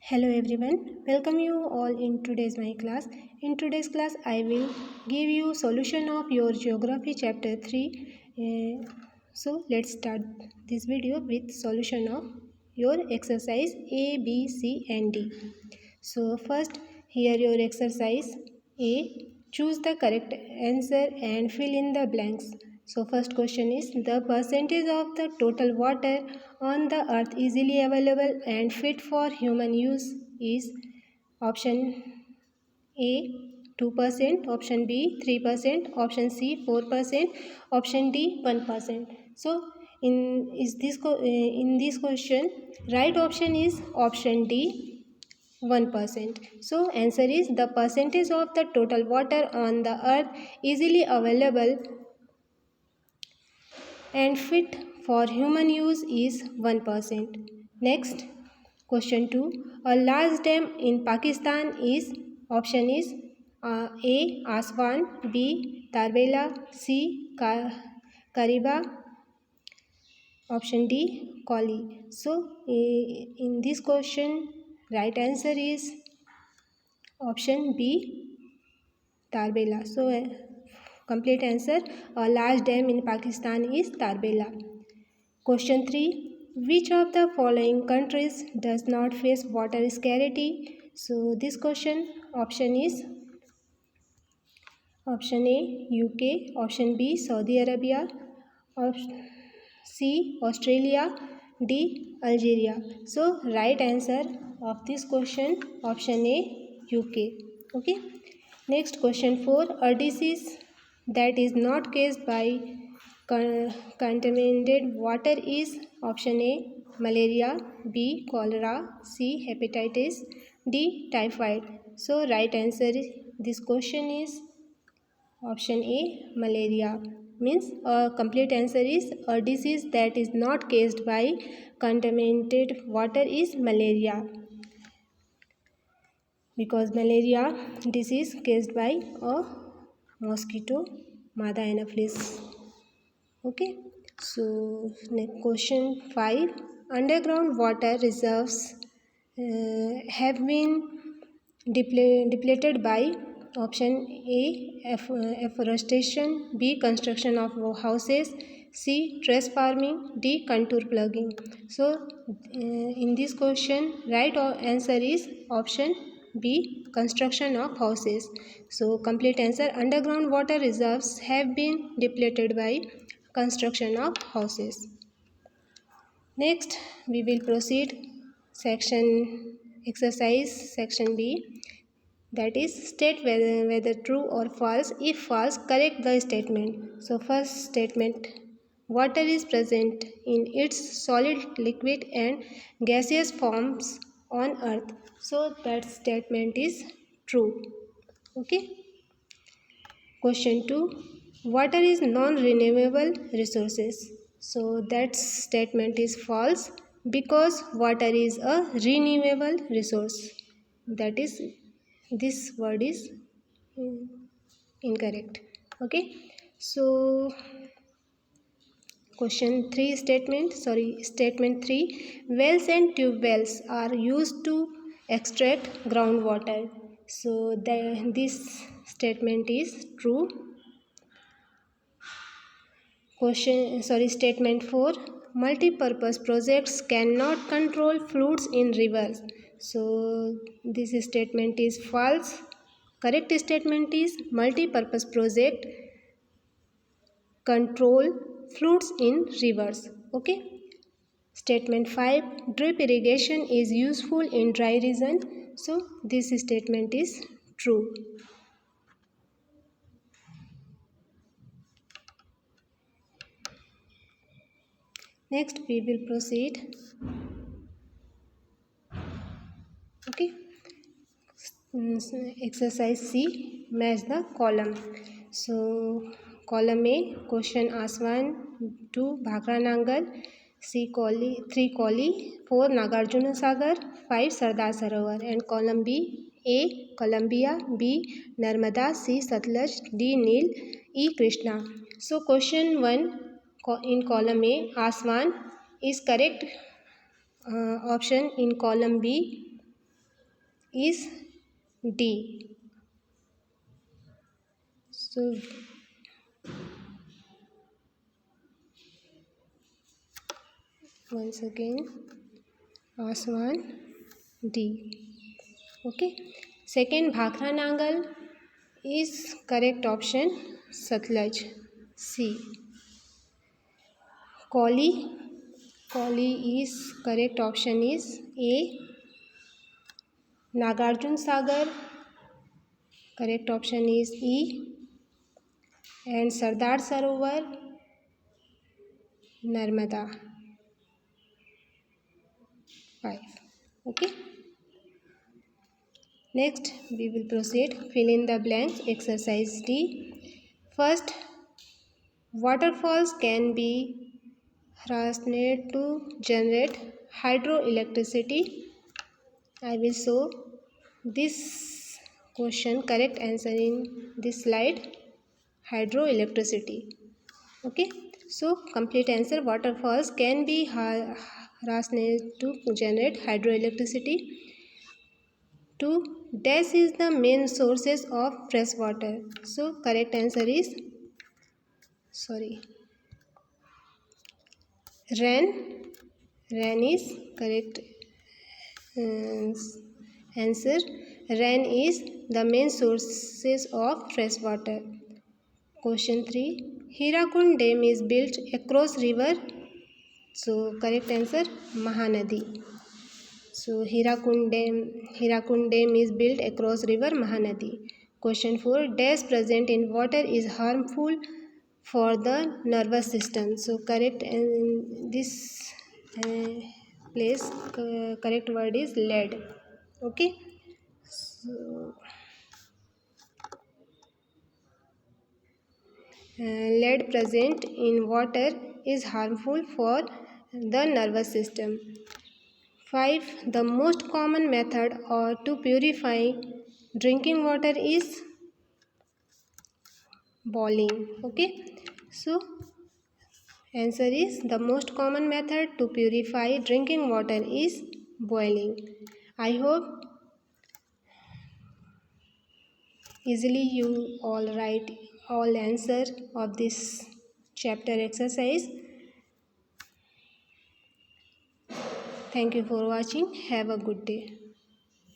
Hello everyone, welcome you all in today's my class. In today's class, I will give you solution of your geography chapter 3. So let's start this video with solution of your exercise A, B, C and D. So first, here your exercise A. Choose the correct answer and fill in the blanks. So first question is the percentage of the total water on the earth easily available and fit for human use is option A 2%, option B 3%, option C 4%, option D 1%. So in this question, right option is option D 1%. So answer is the percentage of the total water on the earth easily available and fit for human use is 1%. Next, question 2. A large dam in Pakistan is option is A. Aswan, B. Tarbela, C. Kariba, option D. Koli. So in this question, right answer is option B. Tarbela. So complete answer, a large dam in Pakistan is Tarbela. Question 3. Which of the following countries does not face water scarcity? So this question option is option A UK, option B Saudi Arabia, option C Australia, D Algeria. So right answer of this question option A UK. Okay. Next question 4. A disease that is not caused by contaminated water is option A malaria, B cholera, C hepatitis, D typhoid. So right answer is this question is option A malaria. Means a complete answer is a disease that is not caused by contaminated water is malaria, because malaria disease caused by a mosquito Mada anopheles. Okay, so next question 5. Underground water reserves have been depleted by option A afforestation, B construction of houses, C trash farming, D contour plugging. So in this question right answer is option B construction of houses. So complete answer, underground water reserves have been depleted by construction of houses. Next we will proceed section exercise section B, that is state whether true or false. If false, correct the statement. So first statement, water is present in its solid, liquid and gaseous forms on earth. So that statement is true. Okay. Question 2. Water is non-renewable resources. So that statement is false, because water is a renewable resource. That is, this word is incorrect. Okay. So statement 3. Wells and tube wells are used to extract groundwater. So this statement is true. Statement 4. Multi-purpose projects cannot control floods in rivers. So this statement is false. Correct statement is multi-purpose project control floods in rivers. Okay. Statement 5. Drip irrigation is useful in dry region. So this statement is true. Next we will proceed. Okay. Exercise C, match the column. So column A, question Aswan, 2 Bhakra Nangal, C Koli, 3 Koli, 4 Nagarjuna Sagar, 5 Sardar Sarovar, and column B, A Columbia, B Narmada, C Satluj, D Nil, E Krishna. So question 1 in column A, Aswan is correct option. In column B, is D. So once again, Aswan D. Okay. Second, Bhakra Nangal is correct option, Satluj C. Koli is correct option is A. Nagarjun Sagar, correct option is E. And Sardar Sarovar, Narmada 5. Okay. Next, we will proceed. Fill in the blanks. Exercise D. First, waterfalls can be harnessed to generate hydroelectricity. I will show this question correct answer in this slide. Hydroelectricity. Okay. So complete answer, waterfalls can be harnessed to generate hydroelectricity. 2. Dash is the main sources of fresh water. So correct answer is rain. Rain is correct answer. Rain is the main sources of fresh water. Question 3. Hirakund Dam is built across river. So correct answer, Mahanadi. So Hirakund Dam is built across river Mahanadi. Question 4. Dash present in water is harmful for the nervous system. So correct in this place correct word is lead. Okay. So lead present in water is harmful for the nervous system. 5. The most common method to purify drinking water is boiling. Okay. So answer is the most common method to purify drinking water is boiling. I hope easily you all write all answer of this chapter exercise. Thank you for watching. Have a good day.